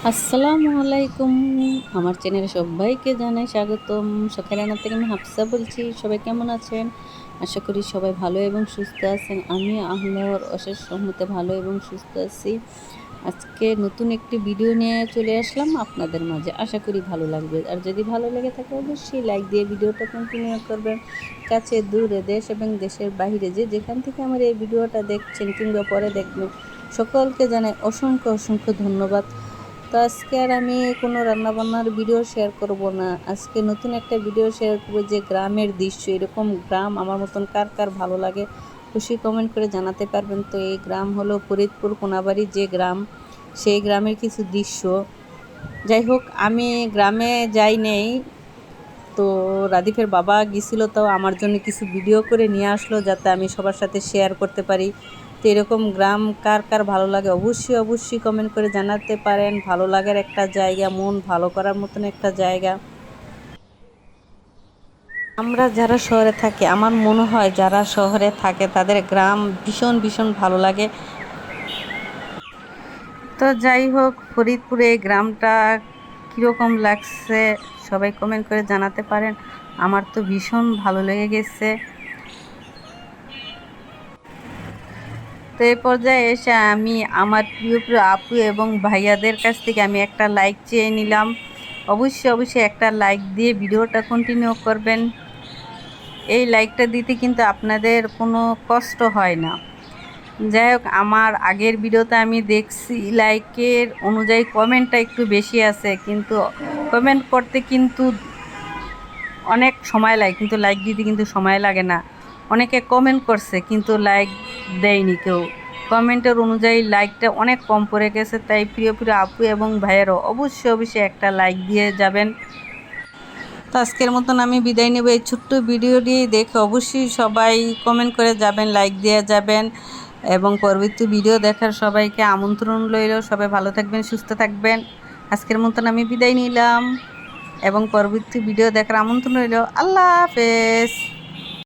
আসসালামু আলাইকুম। আমার চ্যানেলে সবাইকে জানাই স্বাগতম। সকালে রান্না থেকে আমি হাফসা বলছি। সবাই কেমন আছেন? আশা করি সবাই ভালো এবং সুস্থ আছেন। আমি আল্লাহর অশেষ রহমতে ভালো এবং সুস্থ আছি। আজকে নতুন একটি ভিডিও নিয়ে চলে আসলাম আপনাদের মাঝে। আশা করি ভালো লাগবে। আর যদি ভালো লেগে থাকে অবশ্যই লাইক দিয়ে ভিডিওটা কন্টিনিউ করবেন। কাছে দূরে দেশ এবং দেশের বাইরে যে যেখান থেকে আমার এই ভিডিওটা দেখছেন কিংবা পরে দেখবেন, সকলকে জানাই অসংখ্য অসংখ্য ধন্যবাদ। তো আজকে আর আমি কোনো রান্নাবান্নার ভিডিও শেয়ার করব না। আজকে নতুন একটা ভিডিও শেয়ার করব যে গ্রামের দৃশ্য। এরকম গ্রাম আমার মতন কার কার ভালো লাগে খুশি কমেন্ট করে জানাতে পারবেন। তো এই গ্রাম হলো ফরিদপুর কোনাবাড়ি যে গ্রাম, সেই গ্রামের কিছু দৃশ্য। যাই হোক, আমি গ্রামে যাই নেই, তো রাদীফের বাবা গেছিল, তাও আমার জন্য কিছু ভিডিও করে নিয়ে আসলো যাতে আমি সবার সাথে শেয়ার করতে পারি। তো এরকম গ্রাম কার কার ভালো লাগে অবশ্যই অবশ্যই কমেন্ট করে জানাতে পারেন। ভালো লাগার একটা জায়গা, মন ভালো করার মতন একটা জায়গা। আমরা যারা শহরে থাকি, আমার মনে হয় যারা শহরে থাকে তাদের গ্রাম ভীষণ ভীষণ ভালো লাগে। তো যাই হোক, ফরিদপুরে এই গ্রামটা কীরকম লাগছে সবাই কমেন্ট করে জানাতে পারেন। আমার তো ভীষণ ভালো লেগে গেছে। তো এই পর্যায়ে এসে আমি আমার প্রিয় প্রিয় আপু এবং ভাইয়াদের কাছ থেকে আমি একটা লাইক চেয়ে নিলাম। অবশ্যই অবশ্যই একটা লাইক দিয়ে ভিডিওটা কন্টিনিউ করবেন। এই লাইকটা দিতে কিন্তু আপনাদের কোনো কষ্ট হয় না। যাই হোক, আমার আগের ভিডিওতে আমি দেখছি লাইকের অনুযায়ী কমেন্টটা একটু বেশি আছে, কিন্তু কমেন্ট করতে কিন্তু অনেক সময় লাগে, কিন্তু লাইক দিতে কিন্তু সময় লাগে না। অনেকে কমেন্ট করছে কিন্তু লাইক দেয়নি কেউ। কমেন্টের অনুযায়ী লাইকটা অনেক কম পড়ে গেছে। তাই প্রিয় প্রিয় আপু এবং ভাইয়েরও অবশ্যই অবশ্যই একটা লাইক দিয়ে যাবেন। তো আজকের মতন আমি বিদায় নেব এই ছোট্ট ভিডিওটি দেখে। অবশ্যই সবাই কমেন্ট করে যাবেন, লাইক দিয়ে যাবেন এবং পরবর্তী ভিডিও দেখার সবাইকে আমন্ত্রণ রইল। সবাই ভালো থাকবেন, সুস্থ থাকবেন। আজকের মতন আমি বিদায় নিলাম এবং পরবর্তী ভিডিও দেখার আমন্ত্রণ রইল। আল্লাহ হাফেজ।